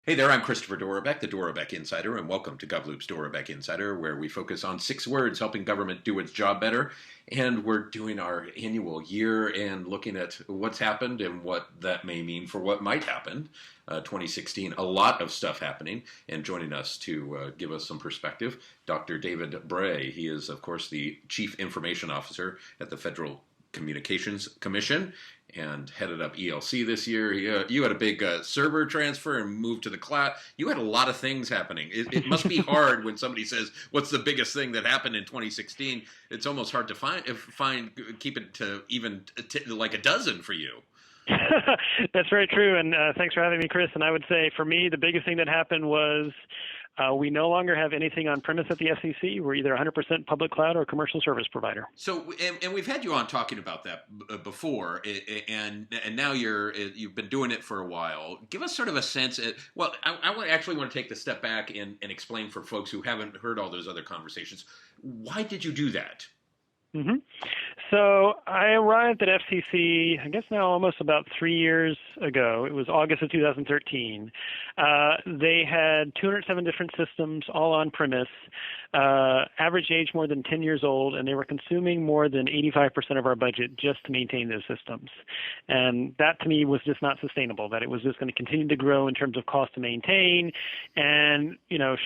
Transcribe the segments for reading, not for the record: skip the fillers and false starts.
Hey there, I'm Christopher Dorobek, the Dorobek Insider, and welcome to GovLoop's Dorobek Insider, where we focus on 6 words helping government do its job better. And we're doing our annual year and looking at what's happened and what that may mean for what might happen. 2016, a lot of stuff happening. And joining us to give us some perspective, Dr. David Bray. He is, of course, the Chief Information Officer at the Federal Communications Commission and headed up ELC this year. You had a big server transfer and moved to the cloud. You had a lot of things happening. It must be hard when somebody says, "What's the biggest thing that happened in 2016?" It's almost hard to keep it to even like a dozen for you. That's very true, and thanks for having me, Chris. And I would say for me, the biggest thing that happened was we no longer have anything on premise at the FCC. We're either 100% public cloud or commercial service provider. So, and we've had you on talking about that before, and now you've been doing it for a while. Give us sort of a sense. Well, I actually want to take the step back and explain for folks who haven't heard all those other conversations. Why did you do that? Mm-hmm. So I arrived at FCC, I guess now almost about 3 years ago. It was August of 2013. They had 207 different systems, all on premise, average age more than 10 years old, and they were consuming more than 85% of our budget just to maintain those systems. And that to me was just not sustainable, that it was just going to continue to grow in terms of cost to maintain. And,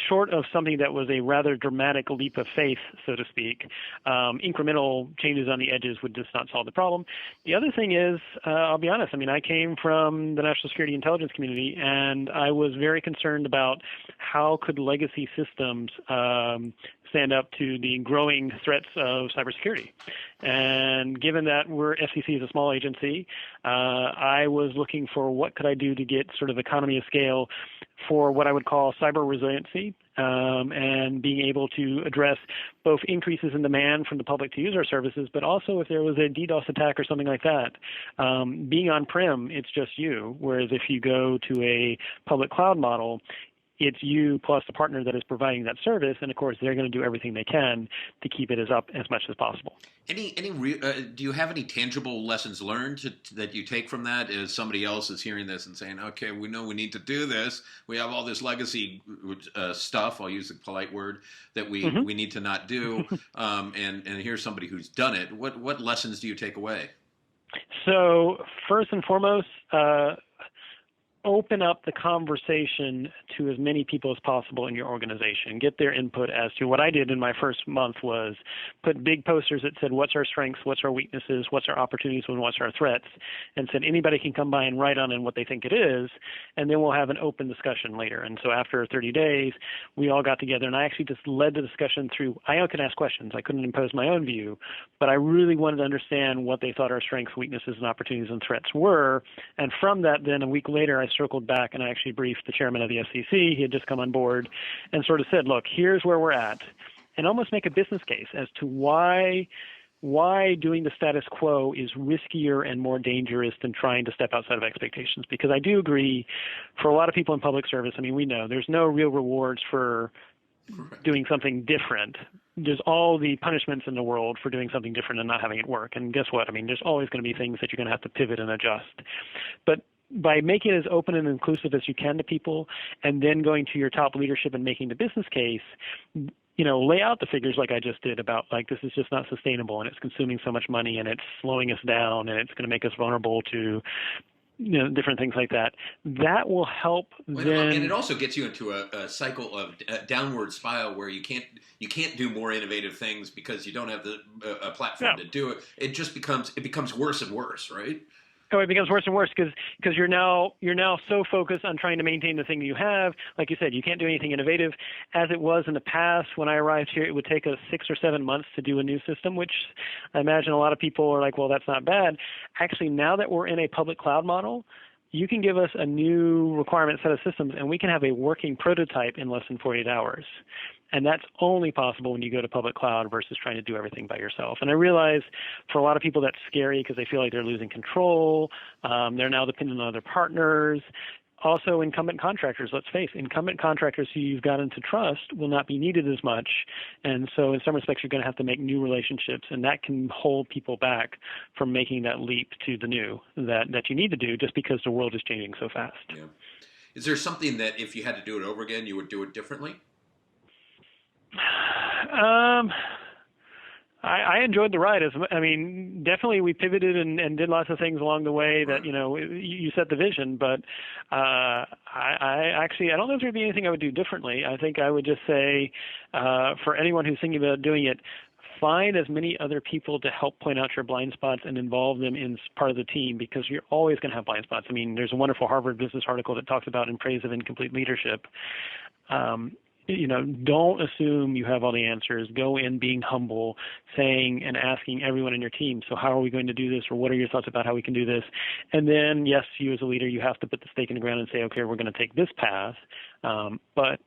short of something that was a rather dramatic leap of faith, so to speak, incremental changes on the edges would just not solve the problem. The other thing is, I'll be honest, I came from the national security intelligence community, and I was very concerned about how could legacy systems stand up to the growing threats of cybersecurity. And given that FCC is a small agency, I was looking for what could I do to get sort of economy of scale for what I would call cyber resiliency, and being able to address both increases in demand from the public to use our services, but also if there was a DDoS attack or something like that. Being on-prem, it's just you, whereas if you go to a public cloud model, it's you plus the partner that is providing that service, and of course they're going to do everything they can to keep it up as much as possible. Do you have any tangible lessons learned that you take from that? As somebody else is hearing this and saying, "Okay, we know we need to do this. We have all this legacy stuff. I'll use the polite word that we need to not do." And here's somebody who's done it. What lessons do you take away? So first and foremost, open up the conversation to as many people as possible in your organization. Get their input as to what I did in my first month was put big posters that said, what's our strengths, what's our weaknesses, what's our opportunities, and what's our threats, and said anybody can come by and write on it what they think it is, and then we'll have an open discussion later. And so after 30 days, we all got together, and I actually just led the discussion through, I could ask questions. I couldn't impose my own view, but I really wanted to understand what they thought our strengths, weaknesses, and opportunities and threats were. And from that, then a week later, I circled back and I actually briefed the chairman of the FCC. He had just come on board and sort of said, look, here's where we're at, and almost make a business case as to why doing the status quo is riskier and more dangerous than trying to step outside of expectations. Because I do agree, for a lot of people in public service, we know there's no real rewards for doing something different. There's all the punishments in the world for doing something different and not having it work. And guess what? There's always going to be things that you're going to have to pivot and adjust. But by making it as open and inclusive as you can to people, and then going to your top leadership and making the business case, lay out the figures like I just did about this is just not sustainable, and it's consuming so much money, and it's slowing us down, and it's going to make us vulnerable to different things like that. That will help. And it also gets you into a cycle of downward spiral where you can't do more innovative things because you don't have a platform to do it. It just becomes worse and worse, right? So it becomes worse and worse because you're now so focused on trying to maintain the thing you have. Like you said, you can't do anything innovative. As it was in the past, when I arrived here, it would take us 6 or 7 months to do a new system, which I imagine a lot of people are like, well, that's not bad. Actually, now that we're in a public cloud model, you can give us a new requirement set of systems, and we can have a working prototype in less than 48 hours. And that's only possible when you go to public cloud versus trying to do everything by yourself. And I realize for a lot of people that's scary because they feel like they're losing control. They're now dependent on other partners. Also, incumbent contractors, let's face it, incumbent contractors who you've gotten to trust will not be needed as much. And so in some respects, you're going to have to make new relationships, and that can hold people back from making that leap to the new that you need to do just because the world is changing so fast. Yeah. Is there something that if you had to do it over again, you would do it differently? Um, I enjoyed the ride. I mean, definitely we pivoted and did lots of things along the way that, Right. you know, you set the vision, but I actually, I don't know if there'd be anything I would do differently. I think I would just say, for anyone who's thinking about doing it, find as many other people to help point out your blind spots and involve them in part of the team, because you're always going to have blind spots. I mean, there's a wonderful Harvard Business article that talks about in praise of incomplete leadership. Um, you know, don't assume you have all the answers. Go in being humble, saying and asking everyone in your team, so how are we going to do this, or what are your thoughts about how we can do this? And then, yes, you as a leader, you have to put the stake in the ground and say, okay, we're going to take this path. But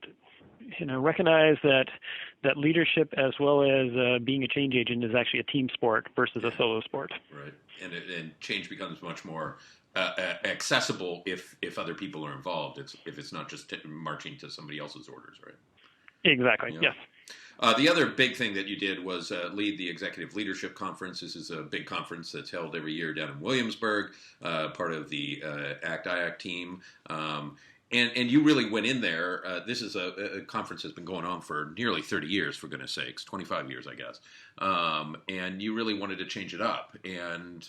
you know, recognize that leadership as well as being a change agent is actually a team sport versus a solo sport. Right, and change becomes much more accessible if other people are involved. If it's not just marching to somebody else's orders, right? Exactly. Yeah. Yes. The other big thing that you did was lead the Executive Leadership Conference. This is a big conference that's held every year down in Williamsburg, part of the ACT-IAC team. And you really went in there. This is a conference that's been going on for nearly 30 years, for goodness sakes, 25 years, I guess. And you really wanted to change it up, and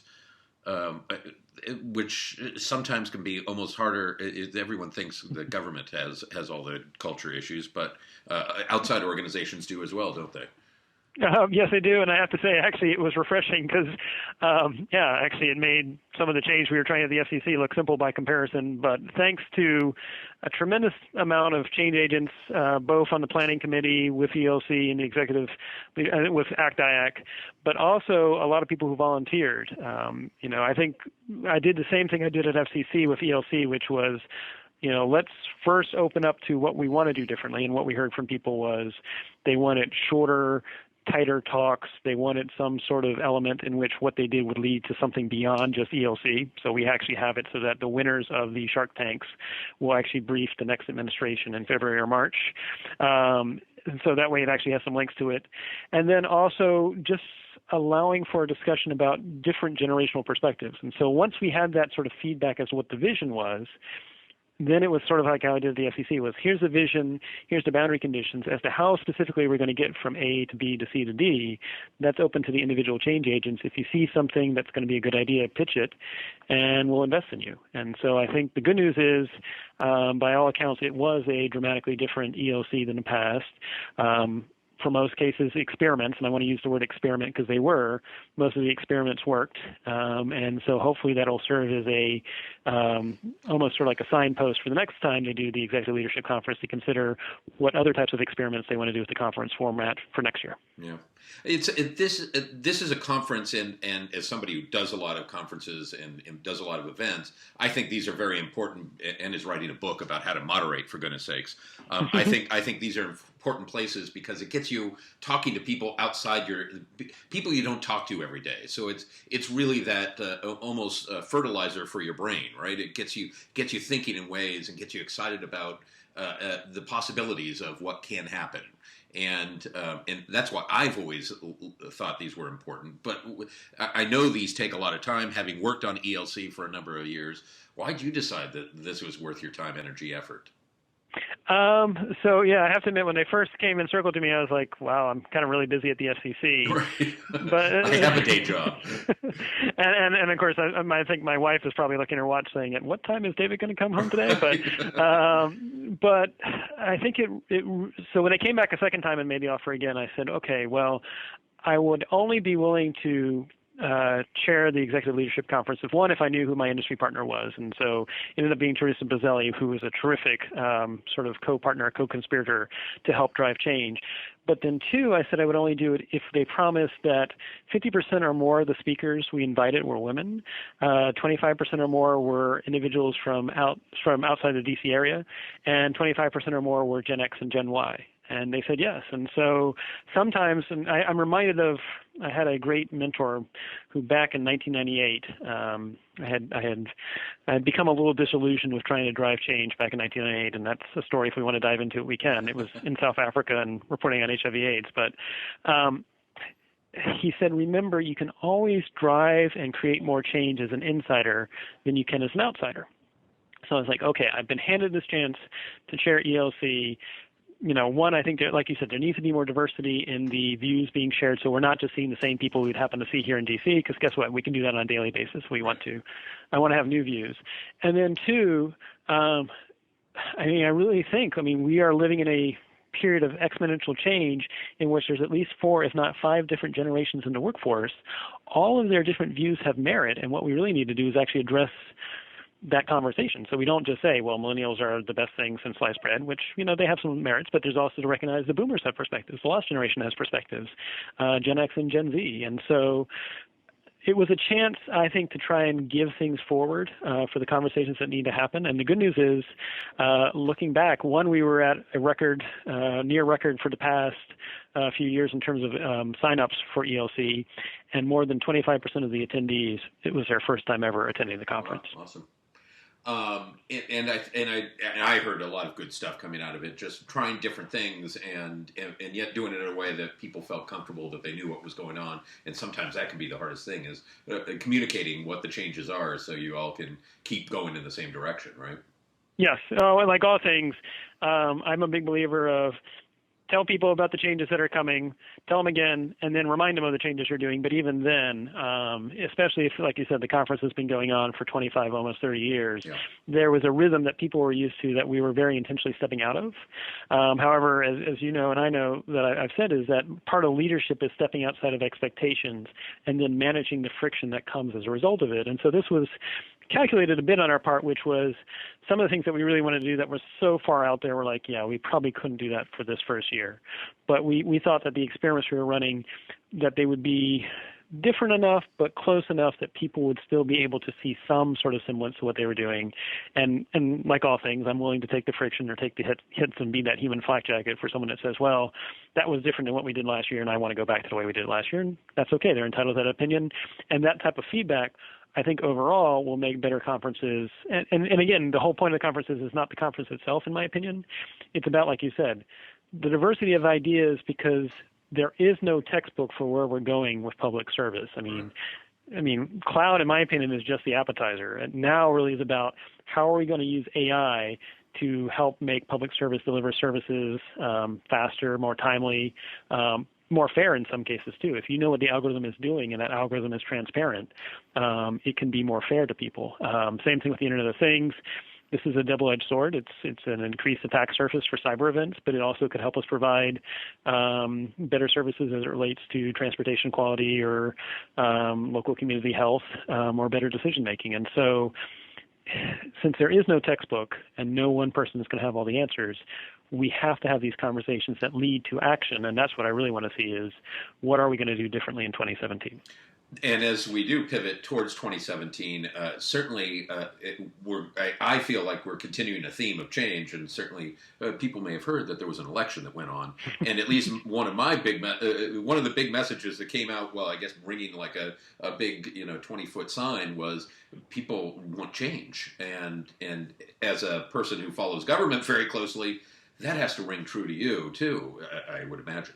which sometimes can be almost harder. Everyone thinks the government has all the culture issues, but outside organizations do as well, don't they? Yes, they do, and I have to say, actually, it was refreshing because, actually, it made some of the change we were trying at the FCC look simple by comparison. But thanks to a tremendous amount of change agents, both on the planning committee with ELC and the executive with ACT-IAC, but also a lot of people who volunteered. You know, I think I did the same thing I did at FCC with ELC, which was, you know, let's first open up to what we want to do differently. And what we heard from people was they wanted shorter, tighter talks. They wanted some sort of element in which what they did would lead to something beyond just ELC. So we actually have it so that the winners of the Shark Tanks will actually brief the next administration in February or March. And so that way it actually has some links to it. And then also just allowing for a discussion about different generational perspectives. And so once we had that sort of feedback as to what the vision was, then it was sort of like how I did at the FCC was, here's the vision, here's the boundary conditions as to how specifically we're going to get from A to B to C to D. That's open to the individual change agents. If you see something that's going to be a good idea, pitch it, and we'll invest in you. And so I think the good news is, by all accounts, it was a dramatically different ELC than the past. For most cases, experiments, and I want to use the word experiment because they were, most of the experiments worked. And so hopefully that'll serve as a almost sort of like a signpost for the next time they do the Executive Leadership Conference to consider what other types of experiments they want to do with the conference format for next year. Yeah. This is a conference, and as somebody who does a lot of conferences and does a lot of events, I think these are very important, and is writing a book about how to moderate, for goodness sakes. I think these are important places because it gets you talking to people outside people you don't talk to every day. So it's really that almost fertilizer for your brain, right? It gets you thinking in ways and gets you excited about the possibilities of what can happen. And that's why I've always thought these were important. But I know these take a lot of time, having worked on ELC for a number of years. Why did you decide that this was worth your time, energy, effort? So yeah, I have to admit, when they first came and circled to me, I was like, wow, I'm kind of really busy at the FCC. Right. But I have a day job. and of course, I think my wife is probably looking at her watch saying, at what time is David going to come home today? But I think so when they came back a second time and made the offer again, I said, okay, well, I would only be willing to chair the Executive Leadership Conference if I knew who my industry partner was. And so it ended up being Teresa Bazzelli, who was a terrific sort of co-partner, co-conspirator to help drive change. But then two, I said I would only do it if they promised that 50% or more of the speakers we invited were women, 25% or more were individuals from outside the DC area, and 25% or more were Gen X and Gen Y. And they said yes. And so sometimes, and I'm reminded of, I had a great mentor who back in 1998, I had become a little disillusioned with trying to drive change back in 1998. And that's a story, if we want to dive into it, we can. It was in South Africa and reporting on HIV/AIDS. But he said, remember, you can always drive and create more change as an insider than you can as an outsider. So I was like, okay, I've been handed this chance to chair ELC. One, I think, like you said, there needs to be more diversity in the views being shared, so we're not just seeing the same people we'd happen to see here in D.C., because guess what? We can do that on a daily basis if we want to. I want to have new views. And then two, I really think, we are living in a period of exponential change in which there's at least 4, if not 5 different generations in the workforce. All of their different views have merit, and what we really need to do is actually address that conversation. So we don't just say, well, millennials are the best thing since sliced bread, which, they have some merits, but there's also to recognize the boomers have perspectives, the lost generation has perspectives, Gen X and Gen Z. And so it was a chance, I think, to try and give things forward for the conversations that need to happen. And the good news is, looking back, one, we were at a record, near record for the past few years in terms of signups for ELC, and more than 25% of the attendees, it was their first time ever attending the conference. Wow, awesome. And I heard a lot of good stuff coming out of it, just trying different things and yet doing it in a way that people felt comfortable, that they knew what was going on. And sometimes that can be the hardest thing, is communicating what the changes are so you all can keep going in the same direction, right? Yes. Oh, and like all things, I'm a big believer of tell people about the changes that are coming, tell them again, and then remind them of the changes you're doing. But even then, especially if, like you said, the conference has been going on for 25, almost 30 years, there was a rhythm that people were used to that we were very intentionally stepping out of. However, as you know, and I know that I've said, is that part of leadership is stepping outside of expectations and then managing the friction that comes as a result of it. And so this was calculated a bit on our part, which was some of the things that we really wanted to do that were so far out there. We're like, we probably couldn't do that for this first year. But we thought that the experiments we were running, that they would be different enough but close enough that people would still be able to see some sort of semblance to what they were doing. And like all things, I'm willing to take the friction or take the hits and be that human flak jacket for someone that says, well, that was different than what we did last year, and I want to go back to the way we did it last year. And that's okay. They're entitled to that opinion. And that type of feedback, I think, overall will make better conferences. And again, the whole point of the conferences is not the conference itself, in my opinion. It's about, like you said, the diversity of ideas, because there is no textbook for where we're going with public service. I mean, cloud, in my opinion, is just the appetizer. And now really is about how are we going to use AI to help make public service deliver services faster, more timely, more fair in some cases too. If you know what the algorithm is doing and that algorithm is transparent, it can be more fair to people. Same thing with the Internet of Things. This is a double-edged sword. It's an increased attack surface for cyber events, but it also could help us provide better services as it relates to transportation quality or local community health or better decision making. And so, since there is no textbook and no one person is going to have all the answers, we have to have these conversations that lead to action. And that's what I really want to see, is what are we going to do differently in 2017? And as we do pivot towards 2017, certainly I feel like we're continuing a theme of change, and certainly people may have heard that there was an election that went on, and at least one of the big messages that came out, well, I guess bringing like a big 20-foot sign, was people want change, and as a person who follows government very closely, that has to ring true to you too, I would imagine.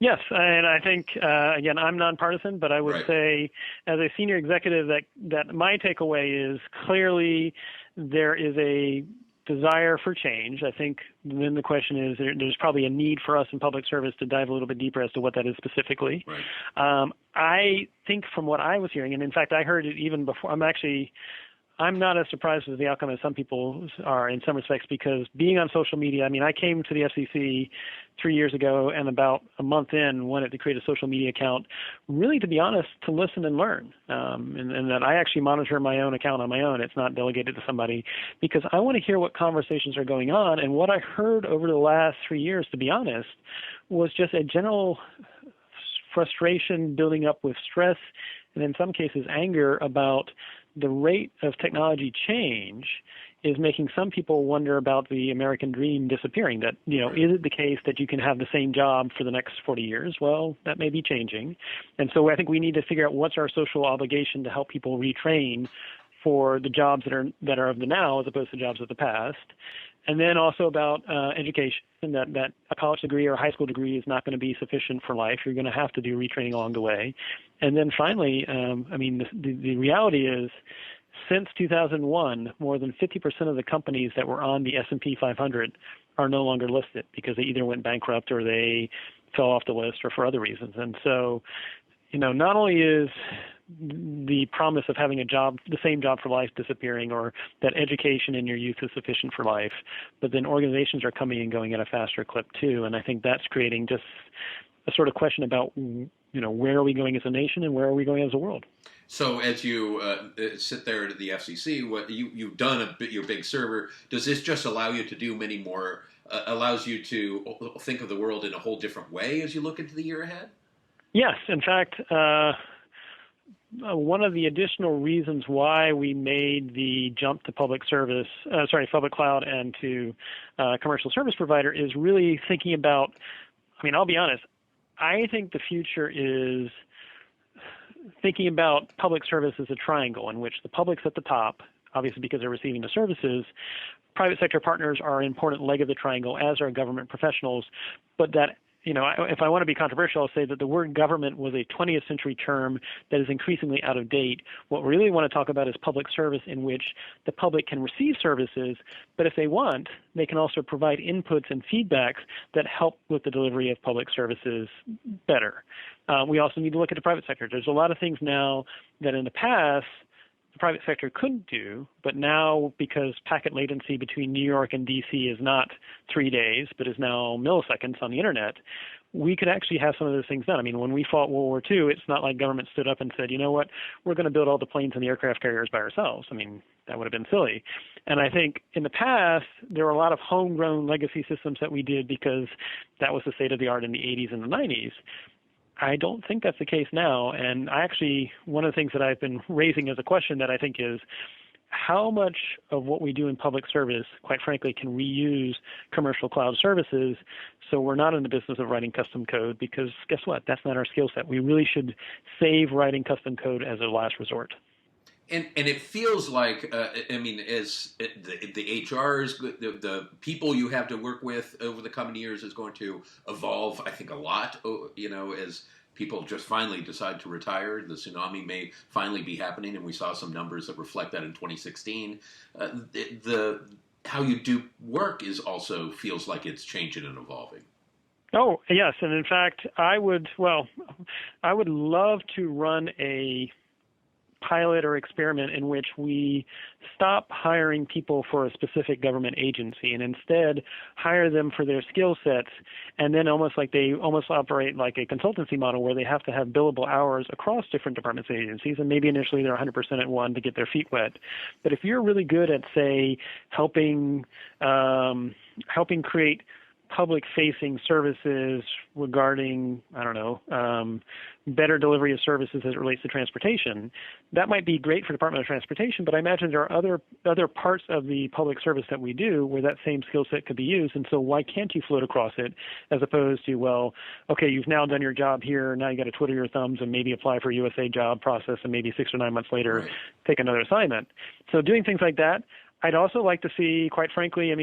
Yes, and I think, again, I'm nonpartisan, but I would say as a senior executive that my takeaway is clearly there is a desire for change. I think then the question is there's probably a need for us in public service to dive a little bit deeper as to what that is specifically. Right. I think from what I was hearing, and in fact I heard it even before, I'm not as surprised with the outcome as some people are in some respects, because being on social media, I came to the FCC 3 years ago, and about a month in wanted to create a social media account, really, to be honest, to listen and learn, and that I actually monitor my own account on my own. It's not delegated to somebody, because I want to hear what conversations are going on. And what I heard over the last 3 years, to be honest, was just a general frustration building up with stress, and in some cases anger about the rate of technology change is making some people wonder about the American dream disappearing. That, is it the case that you can have the same job for the next 40 years? Well, that may be changing. And so I think we need to figure out what's our social obligation to help people retrain for the jobs that are of the now as opposed to jobs of the past. And then also about education, and that a college degree or a high school degree is not going to be sufficient for life. You're going to have to do retraining along the way. And then finally, the reality is Since 2001, more than 50% of the companies that were on the S&P 500 are no longer listed because they either went bankrupt or they fell off the list or for other reasons. And so, not only is the promise of having a job, the same job for life, disappearing, or that education in your youth is sufficient for life, but then organizations are coming and going at a faster clip too. And I think that's creating just a sort of question about, where are we going as a nation and where are we going as a world? So as you sit there at the FCC, what you've done your big server, does this just allow you to do many more, allows you to think of the world in a whole different way as you look into the year ahead? Yes. In fact, one of the additional reasons why we made the jump to public cloud and to commercial service provider is really thinking about, I'll be honest, I think the future is thinking about public service as a triangle in which the public's at the top, obviously because they're receiving the services. Private sector partners are an important leg of the triangle, as are government professionals, but that if I want to be controversial, I'll say that the word government was a 20th century term that is increasingly out of date. What we really want to talk about is public service, in which the public can receive services, but if they want, they can also provide inputs and feedbacks that help with the delivery of public services better. We also need to look at the private sector. There's a lot of things now that in the past the private sector couldn't do, but now because packet latency between New York and D.C. is not 3 days, but is now milliseconds on the internet, we could actually have some of those things done. When we fought World War II, it's not like government stood up and said, you know what, we're going to build all the planes and the aircraft carriers by ourselves. That would have been silly. And I think in the past, there were a lot of homegrown legacy systems that we did because that was the state of the art in the 80s and the 90s. I don't think that's the case now. And one of the things that I've been raising as a question that I think is how much of what we do in public service, quite frankly, can reuse commercial cloud services so we're not in the business of writing custom code, because guess what? That's not our skill set. We really should save writing custom code as a last resort. And it feels like, as the HRs, the people you have to work with over the coming years is going to evolve, I think, a lot, as people just finally decide to retire. The tsunami may finally be happening, and we saw some numbers that reflect that in 2016. How you do work is also feels like it's changing and evolving. Oh, yes. And in fact, I would love to run a pilot or experiment in which we stop hiring people for a specific government agency and instead hire them for their skill sets, and then almost operate like a consultancy model where they have to have billable hours across different departments and agencies, and maybe initially they're 100% at one to get their feet wet. But if you're really good at, say, helping create public-facing services regarding, better delivery of services as it relates to transportation, that might be great for Department of Transportation, but I imagine there are other parts of the public service that we do where that same skill set could be used, and so why can't you float across it as opposed to, well, okay, you've now done your job here, now you got to twiddle your thumbs and maybe apply for a USA job process and maybe 6 or 9 months later take another assignment. So doing things like that. I'd also like to see, quite frankly,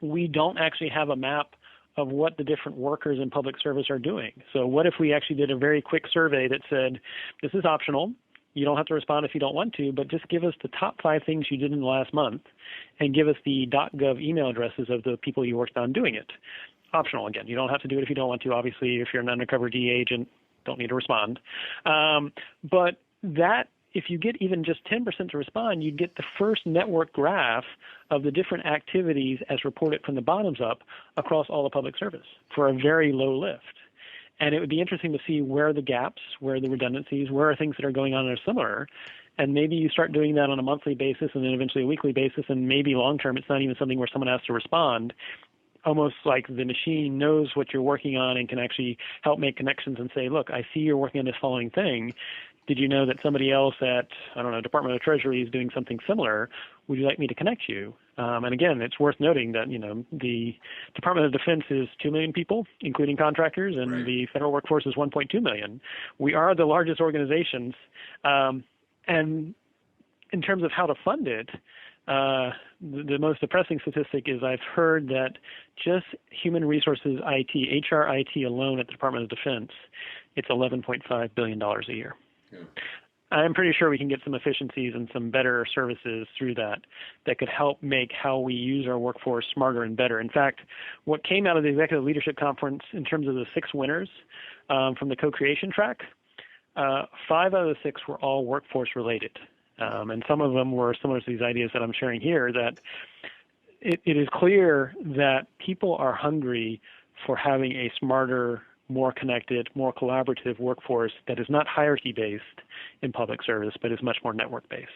we don't actually have a map of what the different workers in public service are doing. So what if we actually did a very quick survey that said, this is optional, you don't have to respond if you don't want to, but just give us the top 5 things you did in the last month and give us the .gov email addresses of the people you worked on doing it. Optional, again. You don't have to do it if you don't want to. Obviously, if you're an undercover DEA agent, don't need to respond. But that, if you get even just 10% to respond, you'd get the first network graph of the different activities as reported from the bottoms up across all the public service for a very low lift. And it would be interesting to see where are the gaps, where are the redundancies, where are things that are going on that are similar. And maybe you start doing that on a monthly basis and then eventually a weekly basis, and maybe long term it's not even something where someone has to respond. Almost like the machine knows what you're working on and can actually help make connections and say, look, I see you're working on this following thing. Did you know that somebody else at, Department of Treasury is doing something similar? Would you like me to connect you? And again, it's worth noting that, the Department of Defense is 2 million people, including contractors, and the federal workforce is 1.2 million. We are the largest organizations. And in terms of how to fund it, the most depressing statistic is I've heard that just human resources IT, HR IT alone at the Department of Defense, it's $11.5 billion a year. Yeah. I'm pretty sure we can get some efficiencies and some better services through that could help make how we use our workforce smarter and better. In fact, what came out of the Executive Leadership Conference in terms of the 6 winners from the co-creation track, 5 out of the 6 were all workforce related. And some of them were similar to these ideas that I'm sharing here, that it is clear that people are hungry for having a smarter, more connected, more collaborative workforce that is not hierarchy-based in public service, but is much more network-based.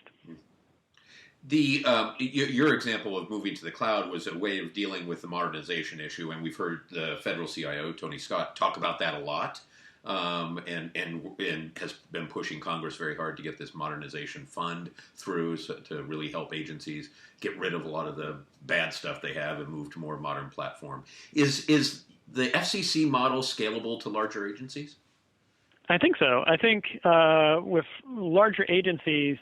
Your example of moving to the cloud was a way of dealing with the modernization issue, and we've heard the federal CIO, Tony Scott, talk about that a lot, and has been pushing Congress very hard to get this modernization fund through to really help agencies get rid of a lot of the bad stuff they have and move to more modern platform. Is the FCC model scalable to larger agencies? I think so. I think with larger agencies,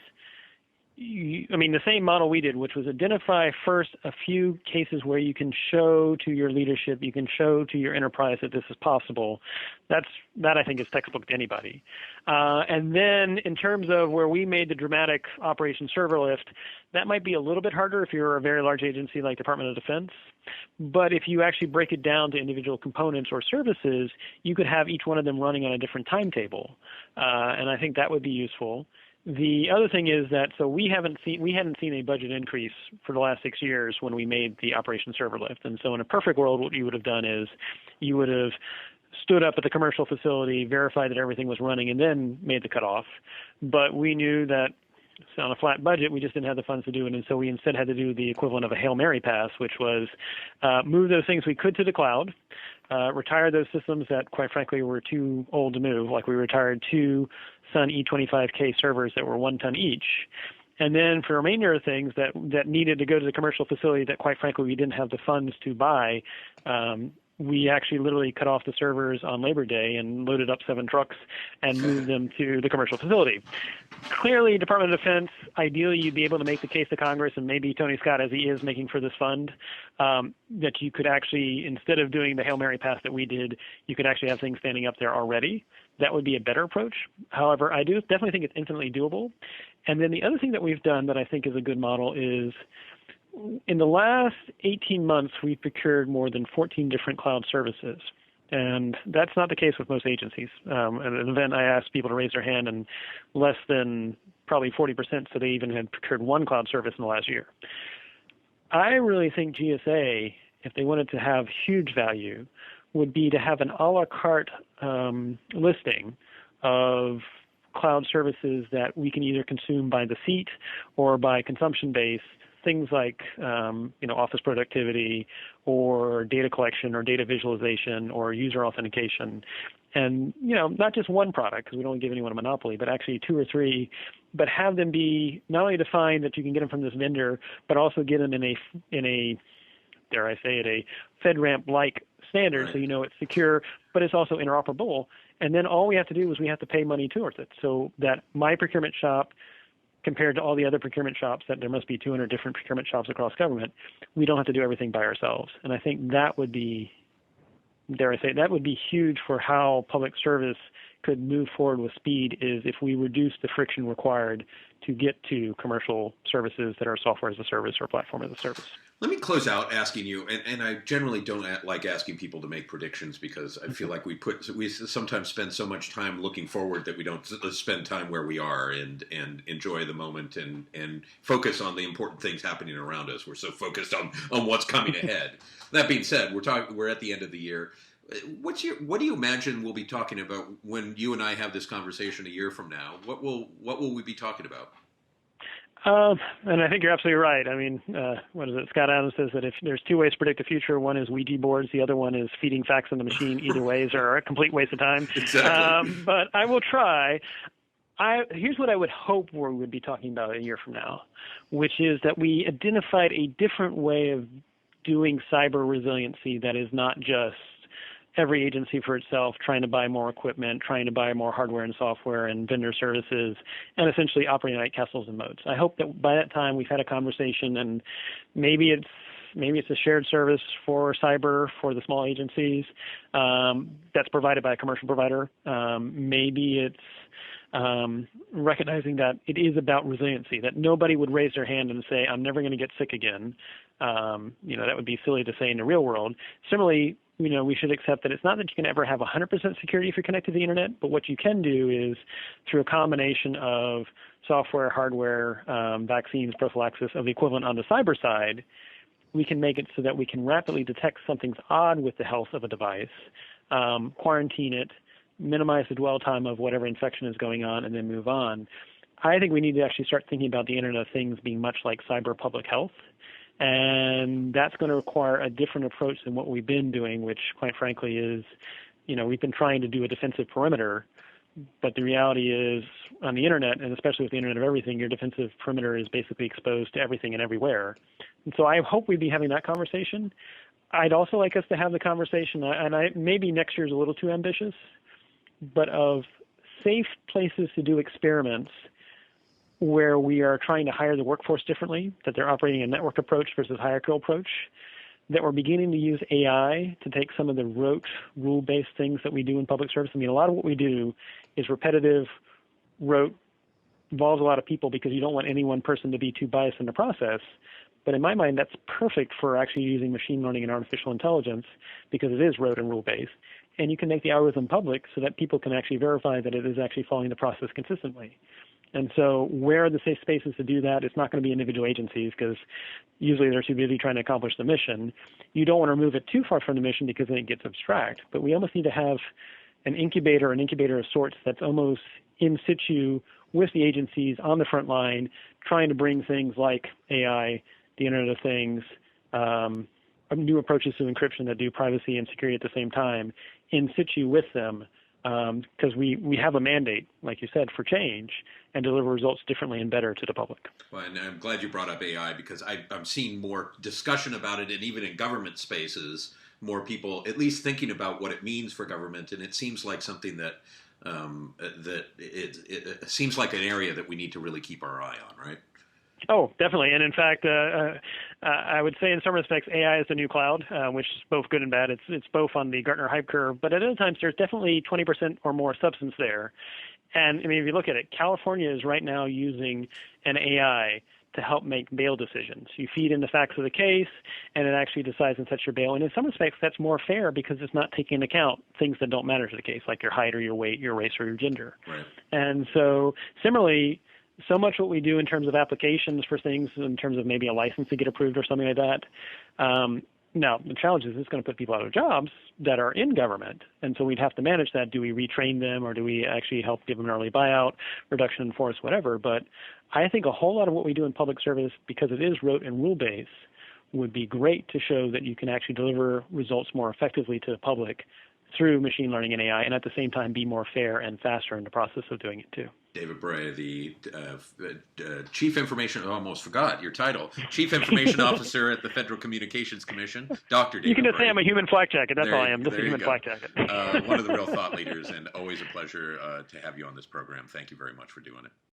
the same model we did, which was identify first a few cases where you can show to your leadership, you can show to your enterprise that this is possible. That I think is textbook to anybody. And then in terms of where we made the dramatic Operation Server Lift, that might be a little bit harder if you're a very large agency like Department of Defense. But if you actually break it down to individual components or services, you could have each one of them running on a different timetable. And I think that would be useful. The other thing is that we hadn't seen a budget increase for the last 6 years when we made the Operation Server Lift. And so in a perfect world, what you would have done is you would have stood up at the commercial facility, verified that everything was running, and then made the cutoff. But we knew that on a flat budget, we just didn't have the funds to do it. And so we instead had to do the equivalent of a Hail Mary pass, which was move those things we could to the cloud, retire those systems that, quite frankly, were too old to move. Like we retired 2 Sun E25K servers that were 1 ton each. And then for the remainder of things that needed to go to the commercial facility that, quite frankly, we didn't have the funds to buy, we actually literally cut off the servers on Labor Day and loaded up 7 trucks and moved them to the commercial facility. Clearly, Department of Defense, ideally, you'd be able to make the case to Congress, and maybe Tony Scott, as he is making for this fund, that you could actually, instead of doing the Hail Mary pass that we did, you could actually have things standing up there already. That would be a better approach. However, I do definitely think it's infinitely doable. And then the other thing that we've done that I think is a good model is, in the last 18 months, we've procured more than 14 different cloud services. And that's not the case with most agencies. At an event, I asked people to raise their hand, and less than probably 40% said they even had procured 1 cloud service in the last year. I really think GSA, if they wanted to have huge value, would be to have an a la carte listing of cloud services that we can either consume by the seat or by consumption-based, things like office productivity or data collection or data visualization or user authentication. And, not just one product, because we don't give anyone a monopoly, but actually 2 or 3, but have them be not only defined that you can get them from this vendor, but also get them in a dare I say it, a FedRAMP-like standard, so it's secure, but it's also interoperable. And then all we have to do is we have to pay money towards it, so that my procurement shop, compared to all the other procurement shops, that there must be 200 different procurement shops across government, we don't have to do everything by ourselves. And I think that would be, dare I say, that would be huge for how public service could move forward with speed, is if we reduce the friction required to get to commercial services that are software as a service or platform as a service. Let me close out asking you, and I generally don't like asking people to make predictions, because I feel like we sometimes spend so much time looking forward that we don't spend time where we are and enjoy the moment and focus on the important things happening around us. We're so focused on what's coming ahead. That being said, we're at the end of the year. What do you imagine we'll be talking about when you and I have this conversation a year from now? What will we be talking about? And I think you're absolutely right. I mean, what is it? Scott Adams says that if there's 2 ways to predict the future, one is Ouija boards, the other one is feeding facts in the machine. Either ways are a complete waste of time. Exactly. But I will try. Here's what I would hope we would be talking about a year from now, which is that we identified a different way of doing cyber resiliency that is not just every agency for itself trying to buy more equipment, trying to buy more hardware and software and vendor services, and essentially operating like castles and moats. I hope that by that time we've had a conversation, and maybe it's a shared service for cyber for the small agencies that's provided by a commercial provider. Maybe it's recognizing that it is about resiliency, that nobody would raise their hand and say, I'm never going to get sick again. That would be silly to say in the real world. Similarly, we should accept that it's not that you can ever have 100% security if you're connected to the internet, but what you can do is through a combination of software, hardware, vaccines, prophylaxis of the equivalent on the cyber side, we can make it so that we can rapidly detect something's odd with the health of a device, quarantine it, minimize the dwell time of whatever infection is going on, and then move on. I think we need to actually start thinking about the Internet of Things being much like cyber public health. And that's going to require a different approach than what we've been doing, which quite frankly is, we've been trying to do a defensive perimeter. But the reality is on the Internet, and especially with the Internet of Everything, your defensive perimeter is basically exposed to everything and everywhere. And so I hope we'd be having that conversation. I'd also like us to have the conversation, and maybe next year is a little too ambitious, but of safe places to do experiments where we are trying to hire the workforce differently, that they're operating a network approach versus hierarchical approach, that we're beginning to use AI to take some of the rote, rule-based things that we do in public service. I mean, a lot of what we do is repetitive, rote, involves a lot of people because you don't want any one person to be too biased in the process. But in my mind, that's perfect for actually using machine learning and artificial intelligence because it is rote and rule-based. And you can make the algorithm public so that people can actually verify that it is actually following the process consistently. And so where are the safe spaces to do that? It's not going to be individual agencies because usually they're too busy trying to accomplish the mission. You don't want to move it too far from the mission because then it gets abstract. But we almost need to have an incubator of sorts that's almost in situ with the agencies on the front line, trying to bring things like AI, the Internet of Things, new approaches to encryption that do privacy and security at the same time, in situ with them, because we have a mandate, like you said, for change and deliver results differently and better to the public. Well, and I'm glad you brought up AI because I'm seeing more discussion about it, and even in government spaces, more people at least thinking about what it means for government, and it seems like something that it seems like an area that we need to really keep our eye on, right? Oh, definitely. And in fact, I would say in some respects, AI is the new cloud, which is both good and bad. It's both on the Gartner hype curve, but at other times there's definitely 20% or more substance there. And I mean, if you look at it, California is right now using an AI to help make bail decisions. You feed in the facts of the case, and it actually decides and sets your bail. And in some respects, that's more fair because it's not taking into account things that don't matter to the case, like your height or your weight, your race or your gender. Right. And so similarly, so much what we do in terms of applications for things, in terms of maybe a license to get approved or something like that. Now, the challenge is it's going to put people out of jobs that are in government. And so we'd have to manage that. Do we retrain them or do we actually help give them an early buyout, reduction in force, whatever? But I think a whole lot of what we do in public service, because it is rote and rule-based, would be great to show that you can actually deliver results more effectively to the public through machine learning and AI, and at the same time be more fair and faster in the process of doing it too. David Bray, the Chief Information, I almost forgot your title, Chief Information Officer at the Federal Communications Commission, Dr. David You can just Bray. say I'm a human flak jacket. That's all I am, just a human flak jacket. One of the real thought leaders, and always a pleasure to have you on this program. Thank you very much for doing it.